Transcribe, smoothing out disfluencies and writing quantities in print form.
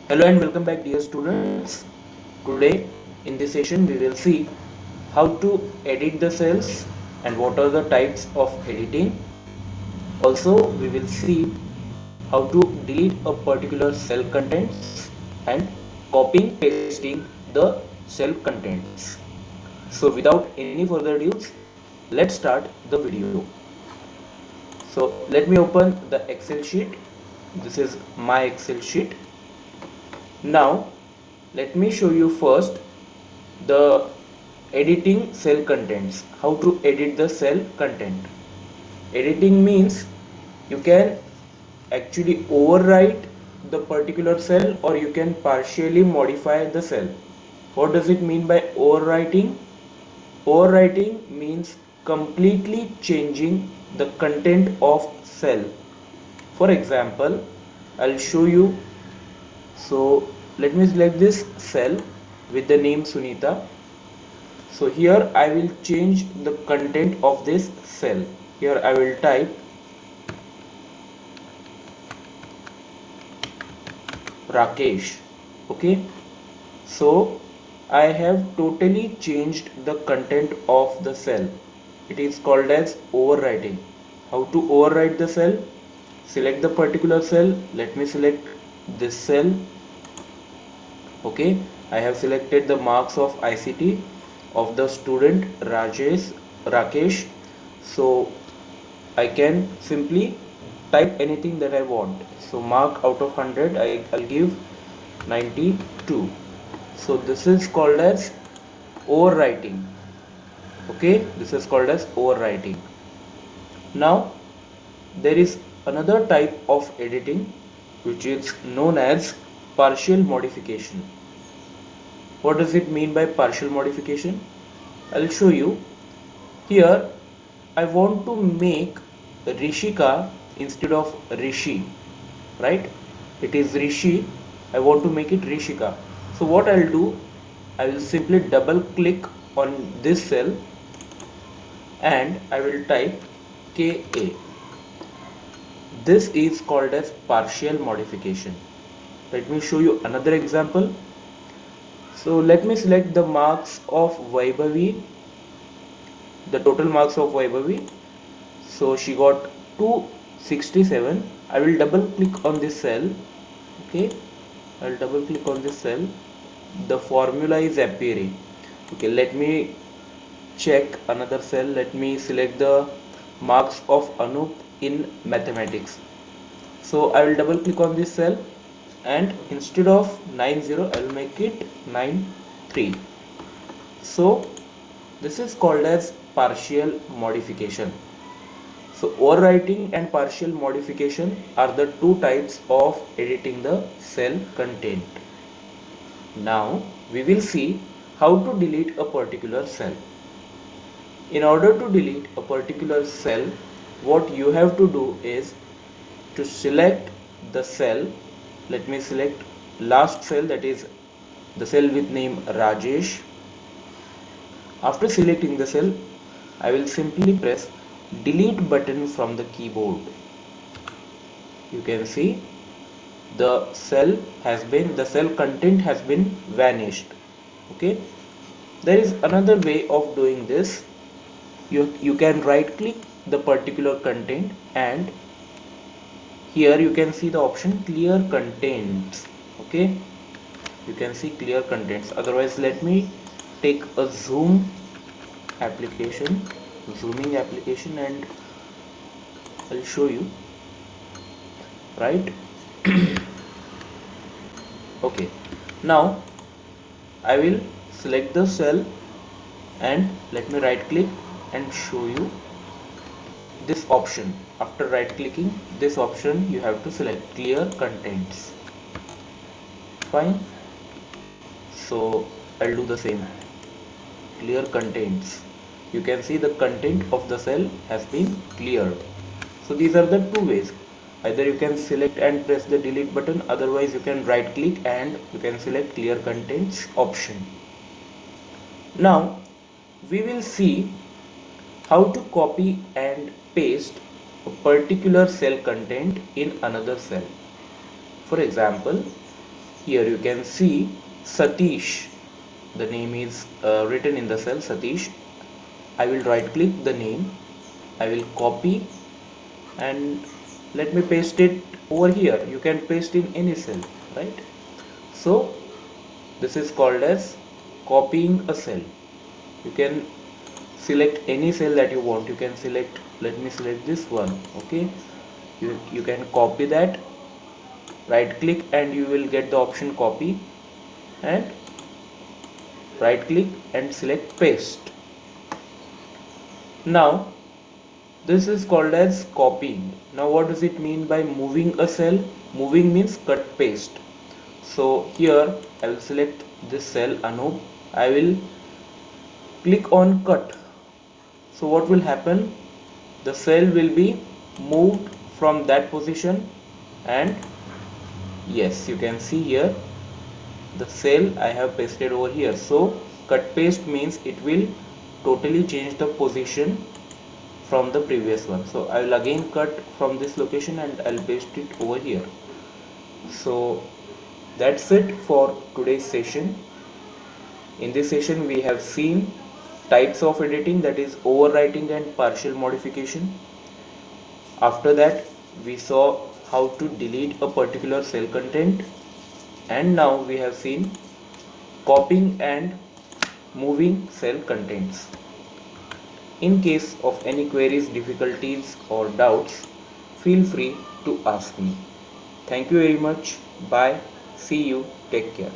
Hello and welcome back, dear students. Today in this session we will see how to edit the cells and what are the types of editing. Also we will see how to delete a particular cell contents and copying pasting the cell contents. So without any further ado, let's start the video. So let me open the Excel sheet. This is my Excel sheet. Now let me show you first the editing cell contents. How to edit the cell content. Editing means you can actually overwrite the particular cell or you can partially modify the cell. What does it mean by overwriting? Overwriting means completely changing the content of cell. For example, I'll show you. So let me select this cell with the name Sunita. So here I will change the content of this cell. Here I will type Rakesh. Okay. So I have totally changed the content of the cell. It is called as overwriting. How to overwrite the cell? Select the particular cell. Let me select this cell. Okay, I have selected the marks of ICT of the student Rakesh. So I can simply type anything that I want. So mark out of 100 I'll give 92. So this is called as overwriting. Okay, this is called as overwriting. Now there is another type of editing which is known as partial modification. What does it mean by partial modification? I'll show you. Here I want to make Rishika instead of Rishi, right? It is Rishi. I want to make it Rishika. So what I'll do, I will simply double click on this cell and I will type KA. This is called as partial modification. Let me show you another example. So let me select the marks of Vaibhavi, the total marks of Vaibhavi. So she got 267. I will double click on this cell. Okay, I'll double click on this cell. The formula is appearing. Okay, let me check another cell. Let me select the marks of Anup in mathematics. So I will double click on this cell and instead of 90 I will make it 93. So this is called as partial modification. So overwriting and partial modification are the two types of editing the cell content. Now we will see how to delete a particular cell. In order to delete a particular cell, what you have to do is to select the cell. Let me select last cell, that is the cell with name Rajesh. After selecting the cell, I will simply press delete button from the keyboard. You can see the cell content has been vanished. Okay, there is another way of doing this. You can right click the particular content and here you can see the option clear contents. Okay, you can see clear contents. Otherwise, let me take a zooming application, and I'll show you, right? Okay, now I will select the cell and let me right click and show you this option. After right clicking this option, you have to select clear contents. Fine. So I'll do the same. Clear contents. You can see the content of the cell has been cleared. So these are the two ways. Either you can select and press the delete button, otherwise you can right click and you can select clear contents option. Now we will see how to copy and paste a particular cell content in another cell. For example, Here you can see Satish. The name is written in the cell Satish. I will right click the name. I will copy and let me paste it over here. You can paste in any cell, right? So this is called as copying a cell. You can select any cell that you want. You can select, let me select this one. Okay, you can copy that, right click, and you will get the option copy, and right click and select paste. Now this is called as copying. Now what does it mean by moving a cell? Moving means cut paste. So here I will select this cell Anup. I will click on cut. So what will happen? The cell will be moved from that position, and yes, you can see here the cell I have pasted over here. So cut paste means it will totally change the position from the previous one. So I will again cut from this location and I'll paste it over here. So that's it for today's session. In this session we have seen types of editing, that is overwriting and partial modification. After that we saw how to delete a particular cell content, and now we have seen copying and moving cell contents. In case of any queries, difficulties or doubts, feel free to ask me. Thank you very much. Bye. See you. Take care.